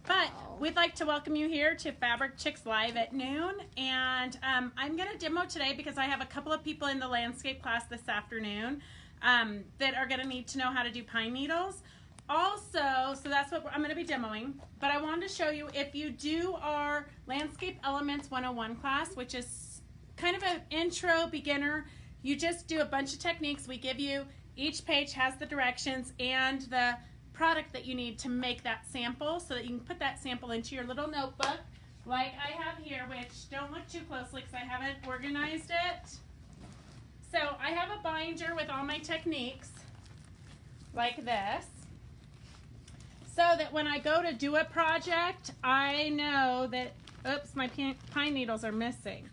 But we'd like to welcome you here to Fabric Chicks Live at noon. And I'm going to demo today because I have a couple of people in the landscape class this afternoon that are going to need to know how to do pine needles. Also, so that's what I'm going to be demoing. But I wanted to show you, if you do our Landscape Elements 101 class, which is kind of an intro beginner, you just do a bunch of techniques. We give you, each page has the directions and the product that you need to make that sample so that you can put that sample into your little notebook like I have here, which don't look too closely because I haven't organized it. So I have a binder with all my techniques like this, so that when I go to do a project, I know that, oops, my pine needles are missing.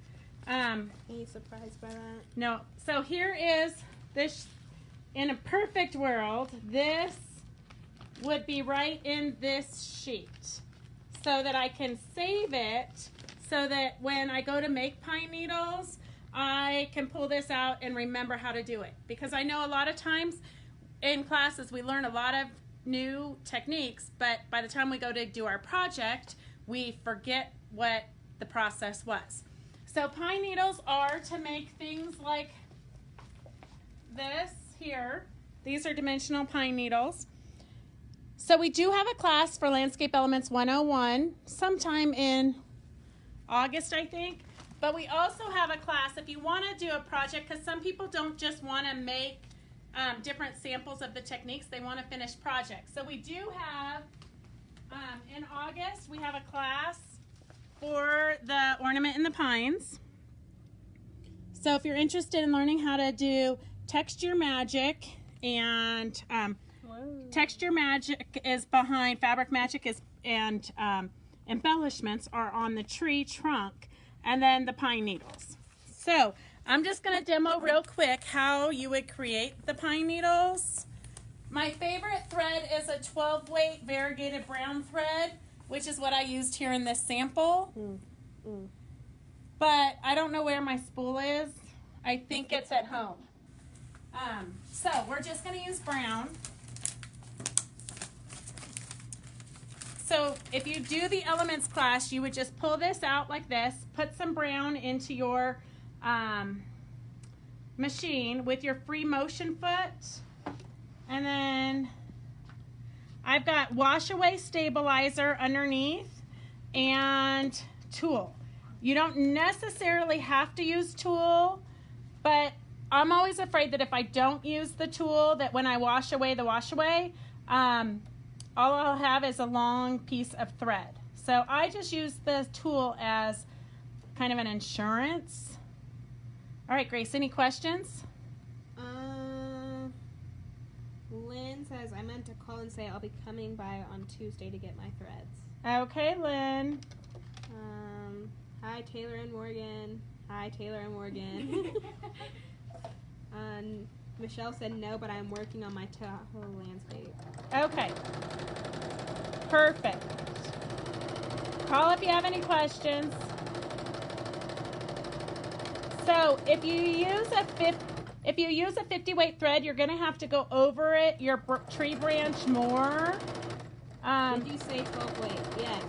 Are you surprised by that? No. So here is this, in a perfect world, this would be right in this sheet so that I can save it so that when I go to make pine needles, I can pull this out and remember how to do it. Because I know a lot of times in classes we learn a lot of new techniques, but by the time we go to do our project, we forget what the process was. So pine needles are to make things like this here. These are dimensional pine needles. So we do have a class for Landscape Elements 101 sometime in August, I think. But we also have a class if you want to do a project, because some people don't just want to make different samples of the techniques. They want to finish projects. So we do have, in August, we have a class for the ornament in the pines. So if you're interested in learning how to do texture magic, and texture magic is behind, fabric magic is, and embellishments are on the tree trunk, and then the pine needles. So I'm just going to demo real quick how you would create the pine needles. My favorite thread is a 12 weight variegated brown thread, which is what I used here in this sample. But I don't know where my spool is. I think it's at home. So we're just going to use brown. So if you do the elements class, you would just pull this out like this, put some brown into your machine with your free motion foot, and then I've got wash away stabilizer underneath and tool. You don't necessarily have to use tool, but I'm always afraid that if I don't use the tool, that when I wash away the wash away, all I'll have is a long piece of thread. So I just use the tool as kind of an insurance. All right, Grace, any questions? Lynn says, I meant to call and say I'll be coming by on Tuesday to get my threads. Okay, Lynn. Hi, Taylor and Morgan. Hi, Taylor and Morgan. Michelle said no, but I'm working on my Tahoe landscape. Okay. Perfect. Call if you have any questions. So if you use a 50 weight thread, you're going to have to go over it, your tree branch more. Did you say 12 weight? Yes.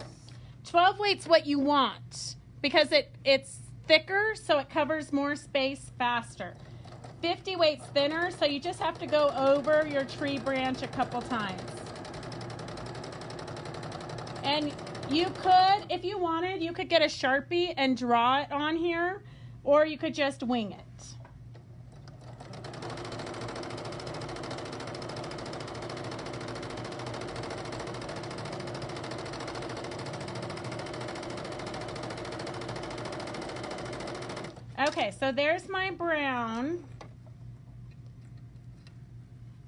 12 weight's what you want because it's thicker, so it covers more space faster. 50 weight's thinner, so you just have to go over your tree branch a couple times. And you could, if you wanted, you could get a Sharpie and draw it on here, or you could just wing it. Okay, so there's my brown.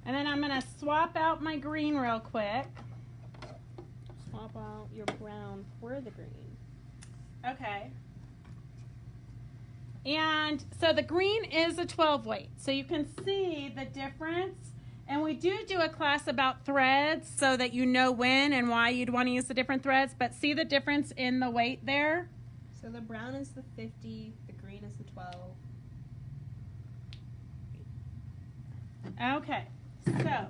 And then I'm going to swap out my green real quick. Swap out your brown for the green. Okay. And so the green is a 12 weight. So you can see the difference. And we do a class about threads so that you know when and why you'd want to use the different threads. But see the difference in the weight there? So the brown is the 50, the green is the 12. Okay. So,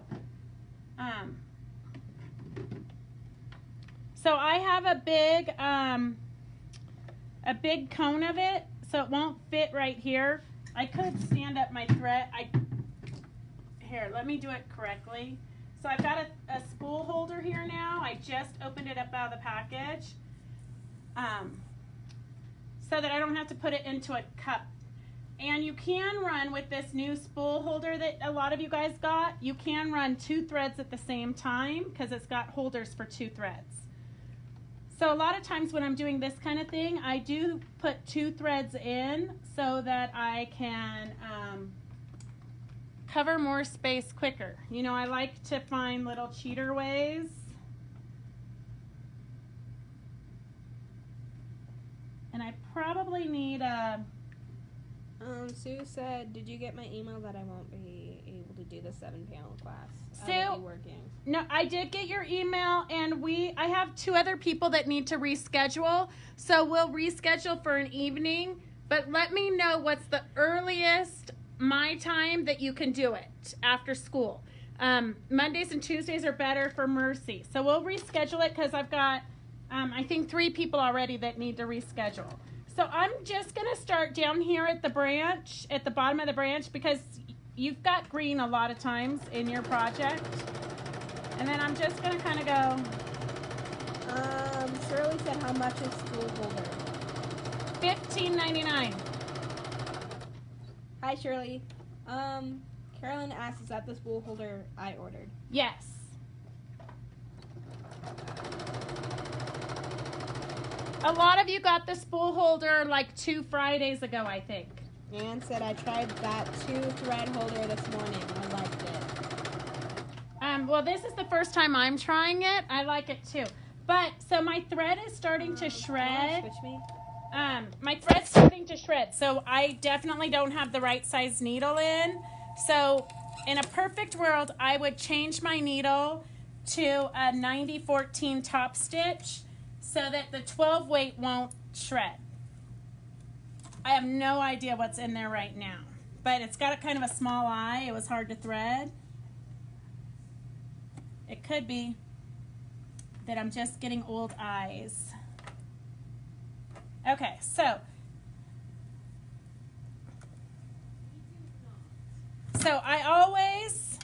So I have a big cone of it, so it won't fit right here. I could stand up my thread. Here, let me do it correctly. So I've got a spool holder here now. I just opened it up out of the package, so that I don't have to put it into a cup. And you can run with this new spool holder that a lot of you guys got. You can run 2 threads at the same time because it's got holders for 2 threads. So a lot of times when I'm doing this kind of thing, I do put 2 threads in so that I can cover more space quicker. You know, I like to find little cheater ways. And I probably need a... Sue said, did you get my email that I won't be able to do the 7-panel class? Sue, I will be working. No, I did get your email, and I have 2 other people that need to reschedule, so we'll reschedule for an evening, but let me know what's the earliest my time that you can do it after school. Mondays and Tuesdays are better for Mercy, so we'll reschedule it because I've got, I think 3 people already that need to reschedule. So I'm just going to start down here at the branch, at the bottom of the branch, because you've got green a lot of times in your project. And then I'm just going to kind of go. Shirley said, how much is spool holder? $15.99. Hi, Shirley. Carolyn asked, is that the spool holder I ordered? Yes. A lot of you got the spool holder like 2 Fridays ago, I think. Ann said, I tried that 2-thread holder this morning. I liked it. Well, this is the first time I'm trying it. I like it too. But, so my thread is starting to shred. Switch me? My thread's starting to shred, so I definitely don't have the right size needle in. So, in a perfect world, I would change my needle to a 90-14 top stitch so that the 12 weight won't shred. I have no idea what's in there right now, but it's got a kind of a small eye. It was hard to thread. It could be that I'm just getting old eyes. Okay, so I always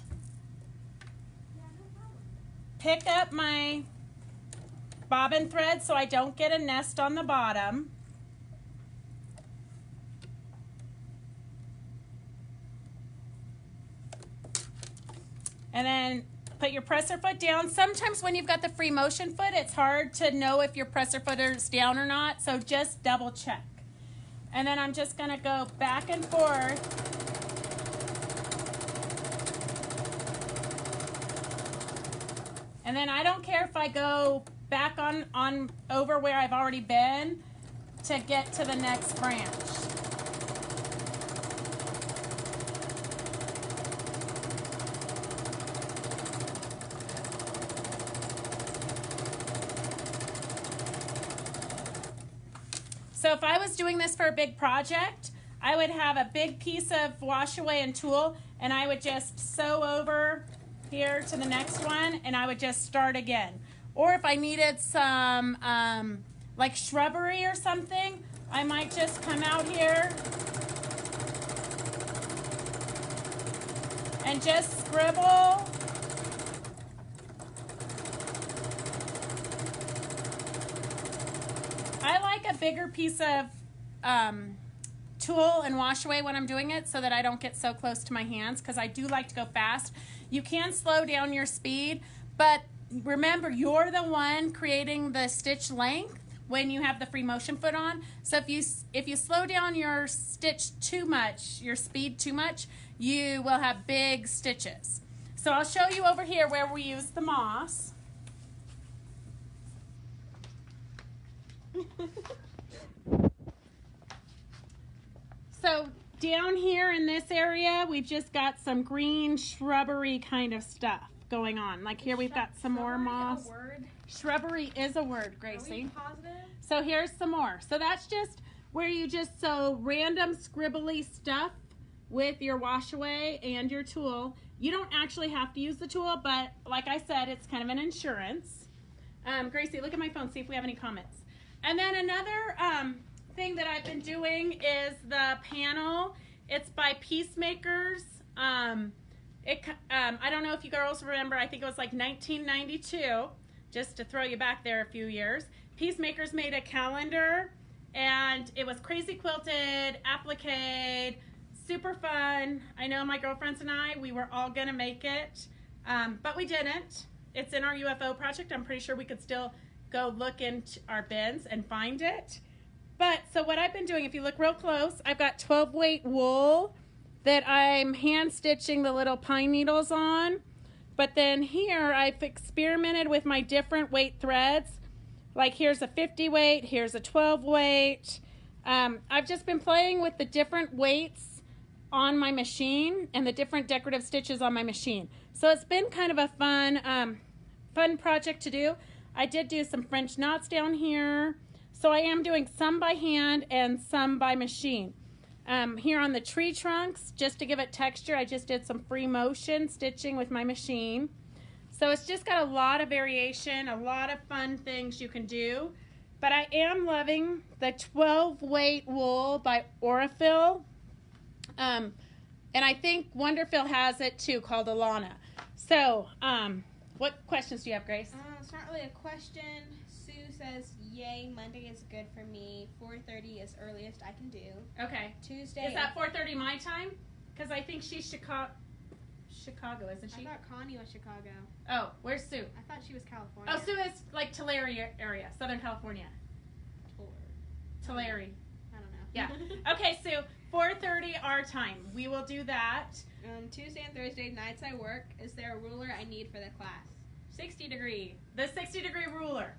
pick up my bobbin thread so I don't get a nest on the bottom. And then put your presser foot down. Sometimes when you've got the free motion foot, it's hard to know if your presser foot is down or not, so just double check. And then I'm just going to go back and forth. And then I don't care if I go back on over where I've already been to get to the next branch. So if I was doing this for a big project, I would have a big piece of wash away and tulle, and I would just sew over here to the next one, and I would just start again. Or if I needed some like shrubbery or something, I might just come out here and just scribble. I like a bigger piece of tulle and wash away when I'm doing it so that I don't get so close to my hands, because I do like to go fast. You can slow down your speed, but remember, you're the one creating the stitch length when you have the free motion foot on. So if you slow down your stitch too much, your speed too much, you will have big stitches. So I'll show you over here where we use the moss. So down here in this area, we've just got some green shrubbery kind of stuff going on. Like here we've got some more moss. A word? Shrubbery is a word, Gracie. Are we positive? So here's some more. So that's just where you just sew random scribbly stuff with your wash away and your tulle. You don't actually have to use the tulle, but like I said, it's kind of an insurance. Gracie, look at my phone, see if we have any comments. And then another thing that I've been doing is the panel. It's by Peacemakers. I don't know if you girls remember, I think it was like 1992, just to throw you back there a few years. Peacemakers made a calendar, and it was crazy quilted, applique, super fun. I know my girlfriends and I, we were all gonna make it, but we didn't. It's in our UFO project. I'm pretty sure we could still go look into our bins and find it. But, so what I've been doing, if you look real close, I've got 12 weight wool that I'm hand stitching the little pine needles on. But then here, I've experimented with my different weight threads. Like here's a 50 weight, here's a 12 weight. I've just been playing with the different weights on my machine and the different decorative stitches on my machine. So it's been kind of a fun project to do. I did do some French knots down here. So I am doing some by hand and some by machine. Here on the tree trunks, just to give it texture, I just did some free motion stitching with my machine. So it's just got a lot of variation, a lot of fun things you can do. But I am loving the 12 weight wool by Aurifil. And I think Wonderfil has it too, called Alana. So, what questions do you have, Grace? It's not really a question. Sue says, yay, Monday is good for me. 4:30 is earliest I can do. Okay. Tuesday. Is that 4:30 my time? Because I think she's Chicago, isn't she? I thought Connie was Chicago. Oh, where's Sue? I thought she was California. Oh, Sue is like Tulare area, Southern California. Tulare. I don't know. Yeah. Okay, Sue, 4:30 our time. We will do that. Tuesday and Thursday nights I work. Is there a ruler I need for the class? 60 degree. The 60-degree ruler.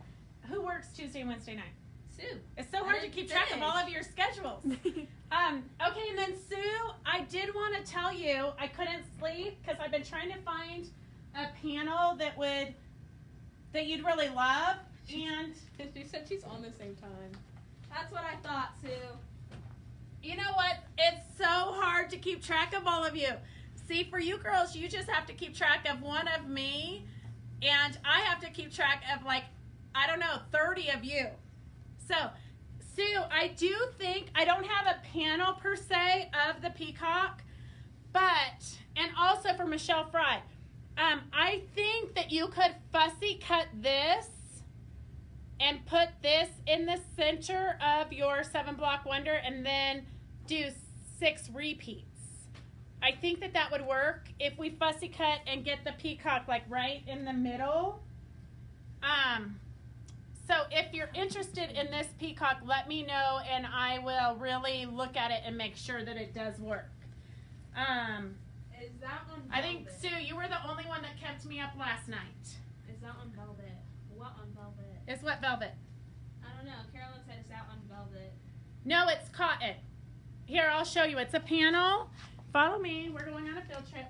Who works Tuesday and Wednesday night? Sue. It's so hard to keep track of all of your schedules. Okay, and then Sue, I did want to tell you, I couldn't sleep because I've been trying to find a panel that you'd really love. And she said she's on the same time. That's what I thought, Sue. You know what? It's so hard to keep track of all of you. See, for you girls, you just have to keep track of one of me, and I have to keep track of, like, I don't know, 30 of you. So, Sue, I do think, I don't have a panel per se of the peacock, but, and also for Michelle Fry, I think that you could fussy cut this and put this in the center of your 7-block wonder and then do 6 repeats. I think that would work if we fussy cut and get the peacock like right in the middle. So if you're interested in this peacock, let me know and I will really look at it and make sure that it does work. Is that on velvet? I think, Sue, you were the only one that kept me up last night. Is that on velvet? What on velvet? It's what velvet? I don't know. Carolyn said it's out on velvet. No, it's cotton. Here, I'll show you. It's a panel. Follow me. We're going on a field trip.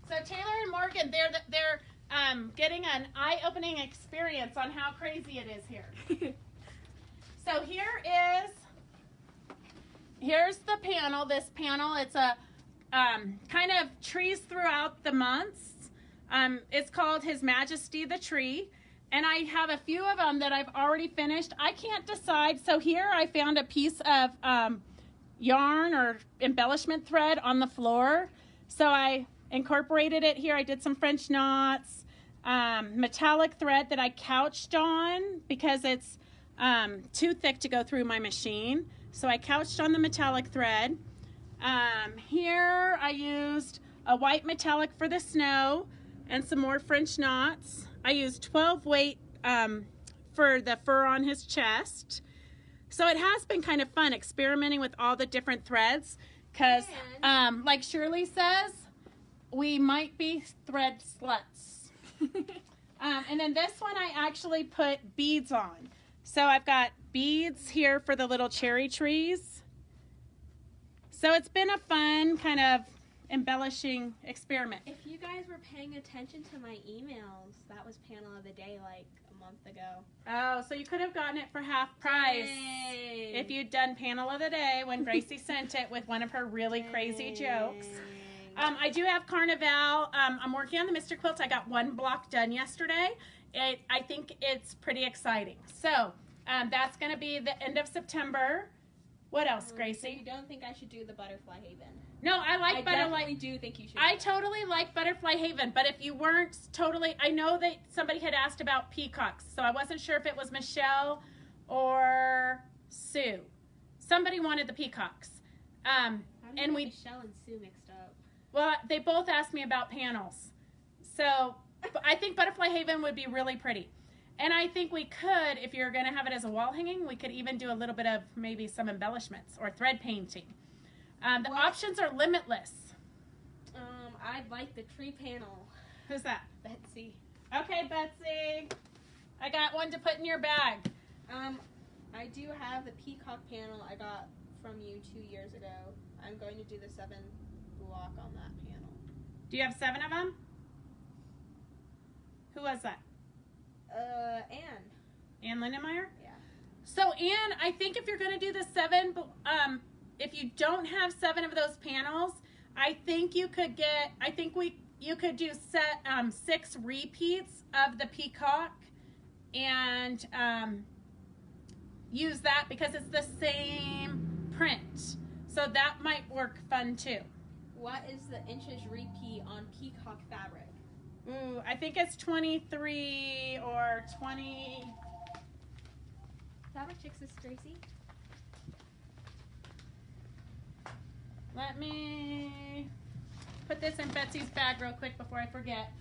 So Taylor and Morgan, they're getting an eye-opening experience on how crazy it is here. So here's the panel. This panel, it's a kind of trees throughout the months. It's called His Majesty the Tree. And I have a few of them that I've already finished. I can't decide. So here I found a piece of yarn or embellishment thread on the floor. So I incorporated it here. I did some French knots, metallic thread that I couched on because it's too thick to go through my machine. So I couched on the metallic thread. Here I used a white metallic for the snow and some more French knots. I used 12 weight for the fur on his chest. So it has been kind of fun experimenting with all the different threads because, like Shirley says, we might be thread sluts. And then this one I actually put beads on. So I've got beads here for the little cherry trees. So it's been a fun kind of embellishing experiment. If you guys were paying attention to my emails, that was panel of the day like a month ago. Oh, so you could have gotten it for half price. Dang. If you'd done panel of the day when Gracie sent it with one of her really crazy jokes. I do have Carnival. I'm working on the Mr. Quilt. I got 1 block done yesterday, I think it's pretty exciting. So that's going to be the end of September. What else, Gracie? So you don't think I should do the Butterfly Haven? No, I like I Butterfly. definitely do think you should. I totally like Butterfly Haven, but if you weren't totally, I know that somebody had asked about peacocks, so I wasn't sure if it was Michelle or Sue. Somebody wanted the peacocks. And we Michelle and Sue mixed up. Well, they both asked me about panels. So I think Butterfly Haven would be really pretty. And I think we could, if you're going to have it as a wall hanging, we could even do a little bit of maybe some embellishments or thread painting. The options are limitless. I'd like the tree panel. Who's that? Betsy. Okay, Betsy. I got one to put in your bag. I do have the peacock panel I got from you 2 years ago. I'm going to do the 7 block on that panel. Do you have 7 of them? Who was that? Ann Lindenmeyer? Yeah. So Ann, I think if you're going to do the 7, if you don't have 7 of those panels, I think you could get, you could do 6 repeats of the peacock and use that because it's the same print. So that might work fun too. What is the inches repeat on peacock fabric? Ooh, I think it's 23 or 20. Fabric Chicks is Gracie. Let me put this in Betsy's bag real quick before I forget.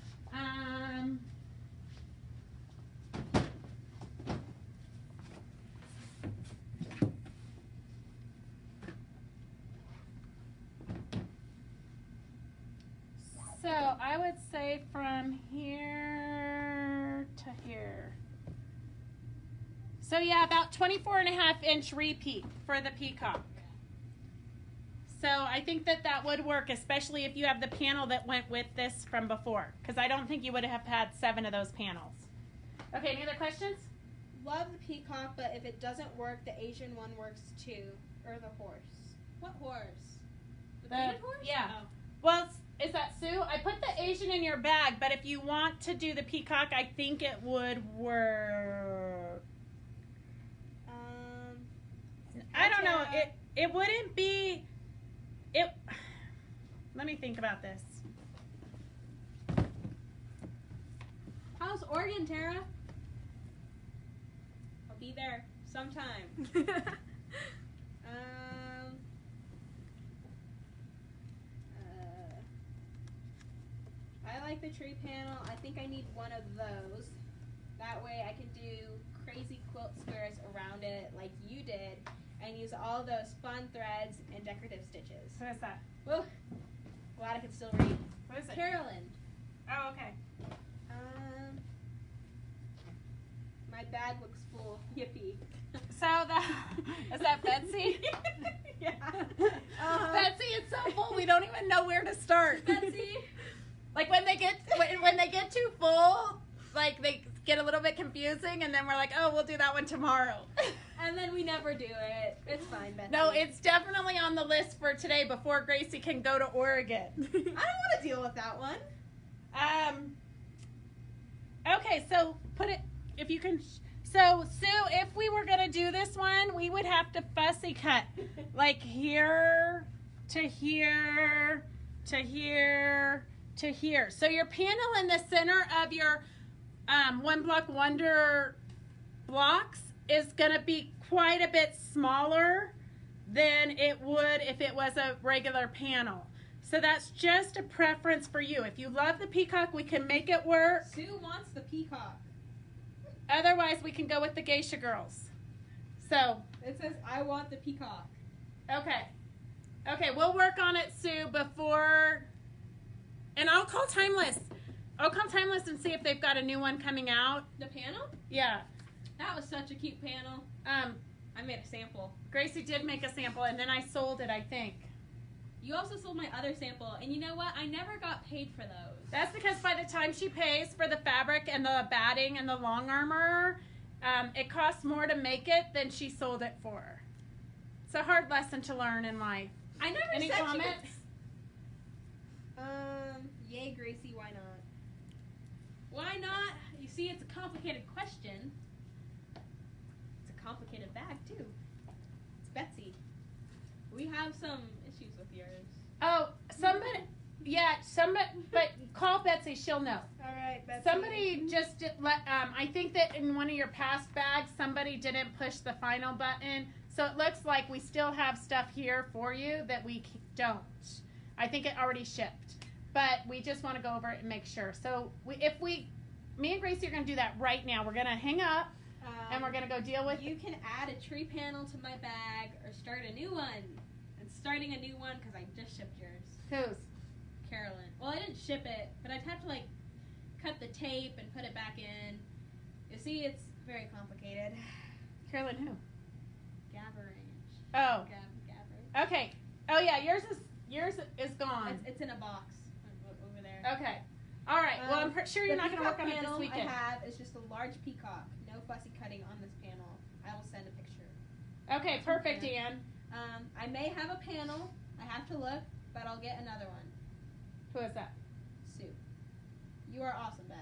So I would say from here to here. So yeah, about 24.5-inch repeat for the peacock. So I think that would work, especially if you have the panel that went with this from before, because I don't think you would have had 7 of those panels. Okay, any other questions? Love the peacock, but if it doesn't work, the Asian one works too. Or the horse. What horse? The painted horse? Yeah. Oh. Well, is that Sue? I put the Asian in your bag, but if you want to do the peacock, I think it would work. I don't know. It wouldn't be. Let me think about this. How's Oregon, Tara? I'll be there sometime. I like the tree panel. I think I need one of those. That way I can do crazy quilt squares around it like you did and use all those fun threads and decorative stitches. Who is that? Woo! Glad I can still read. Who is it? Carolyn. Oh, okay. My bag looks full. Yippee. So is that Betsy? Yeah. Betsy, it's so full we don't even know where to start. Betsy. Like when they get too full, like they get a little bit confusing, and then we're like, oh, we'll do that one tomorrow. And then we never do it. It's fine, Betsy. No, it's definitely on the list for today before Gracie can go to Oregon. I don't want to deal with that one. Okay, so put it, if you can. So, Sue, if we were going to do this one, we would have to fussy cut. Like here to here to here to here. So your panel in the center of your One Block Wonder blocks is going to be quite a bit smaller than it would if it was a regular panel. So that's just a preference for you. If you love the peacock, we can make it work. Sue wants the peacock. Otherwise, we can go with the Geisha Girls. So. It says, I want the peacock. Okay. Okay, we'll work on it, Sue, before. And I'll call Timeless. I'll call Timeless and see if they've got a new one coming out. The panel? Yeah. That was such a cute panel. I made a sample. Gracie did make a sample, and then I sold it, I think. You also sold my other sample, and you know what? I never got paid for those. That's because by the time she pays for the fabric and the batting and the long armor, it costs more to make it than she sold it for. It's a hard lesson to learn in life. I never Any said comments? Yay, Gracie, why not? Why not? You see, it's a complicated question. It's a complicated bag, too. It's Betsy. We have some issues with yours. Oh, somebody, but call Betsy, she'll know. All right, Betsy. Somebody just I think that in one of your past bags, somebody didn't push the final button. So it looks like we still have stuff here for you that we don't. I think it already shipped. But we just want to go over it and make sure. So me and Gracie are going to do that right now. We're going to hang up and we're going to go deal with. You can add a tree panel to my bag or start a new one. And starting a new one because I just shipped yours. Whose? Carolyn. Well, I didn't ship it, but I'd have to like cut the tape and put it back in. You see, it's very complicated. Carolyn who? Gavarange. Oh. Gavarange. Okay. Oh yeah, yours is gone. It's in a box over there. Okay. All right. Well, I'm sure you're not going to work on it this weekend. I have is just a large peacock. No fussy cutting on this panel. I will send a picture. Okay, perfect, Ann. I may have a panel. I have to look, but I'll get another one. Who is that? Sue. You are awesome, Beth.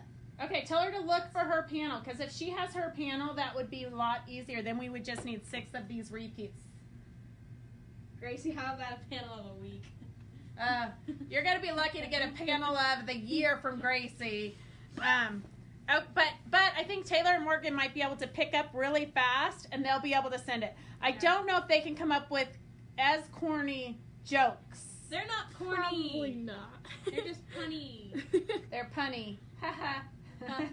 Okay, tell her to look for her panel, because if she has her panel, that would be a lot easier. Then we would just need 6 of these repeats. Gracie, how about a panel of a week? You're going to be lucky to get a panel of the year from Gracie. But I think Taylor and Morgan might be able to pick up really fast, and they'll be able to send it. I don't know if they can come up with as corny jokes. They're not corny. Probably not. They're just punny. They're punny. Haha.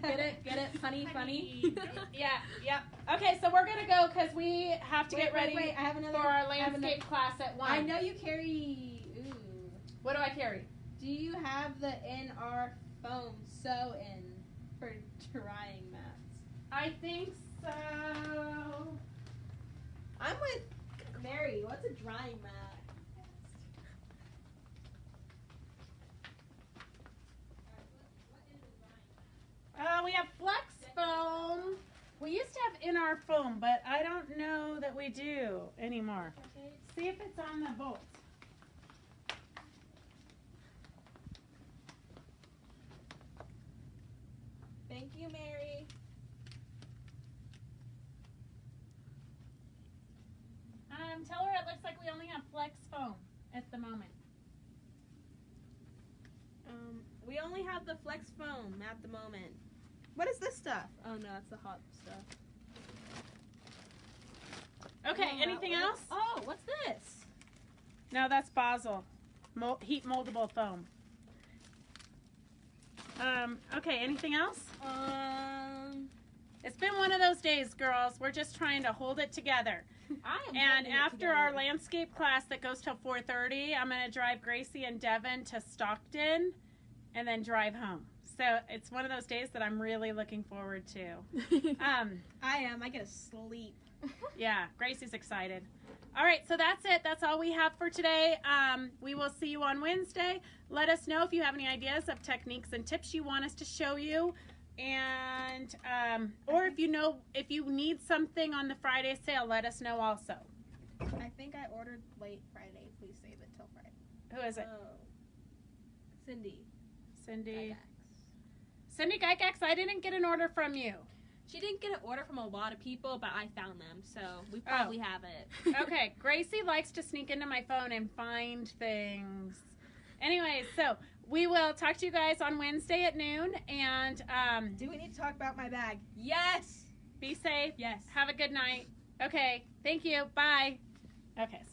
Get it? Punny, funny? Yeah. Okay, so we're going to go because we have to get ready I have another, for our landscape class at 1. I know you carry... Ooh. What do I carry? Do you have the NR foam sew-in for drying mats? I think so. I'm with Mary. What's a drying mat? We have Flex Foam. We used to have NR foam, but I don't know that we do anymore. Okay. See if it's on the bolt. Thank you, Mary. Tell her it looks like we only have Flex Foam at the moment. We only have the Flex Foam at the moment. What is this stuff? Oh no, it's the hot stuff. Okay, anything else? Oh, what's this? No, that's Basel. Heat moldable foam. Okay, anything else? It's been one of those days, girls. We're just trying to hold it together. And after our landscape class that goes till 4:30, I'm going to drive Gracie and Devin to Stockton and then drive home. So it's one of those days that I'm really looking forward to. I am. I get to sleep. Yeah, Gracie's excited. All right, so that's it. That's all we have for today. We will see you on Wednesday. Let us know if you have any ideas of techniques and tips you want us to show you. And or if you need something on the Friday sale, let us know also. I think I ordered late Friday. Please save it till Friday. Who is it? Oh. Cindy. Cindy. Gygax. Cindy Gygax, I didn't get an order from you. She didn't get an order from a lot of people, but I found them, so we probably have it. Okay, Gracie likes to sneak into my phone and find things. Anyways, so we will talk to you guys on Wednesday at noon, and do we need to talk about my bag? Yes! Be safe. Yes. Have a good night. Okay, thank you. Bye. Okay, so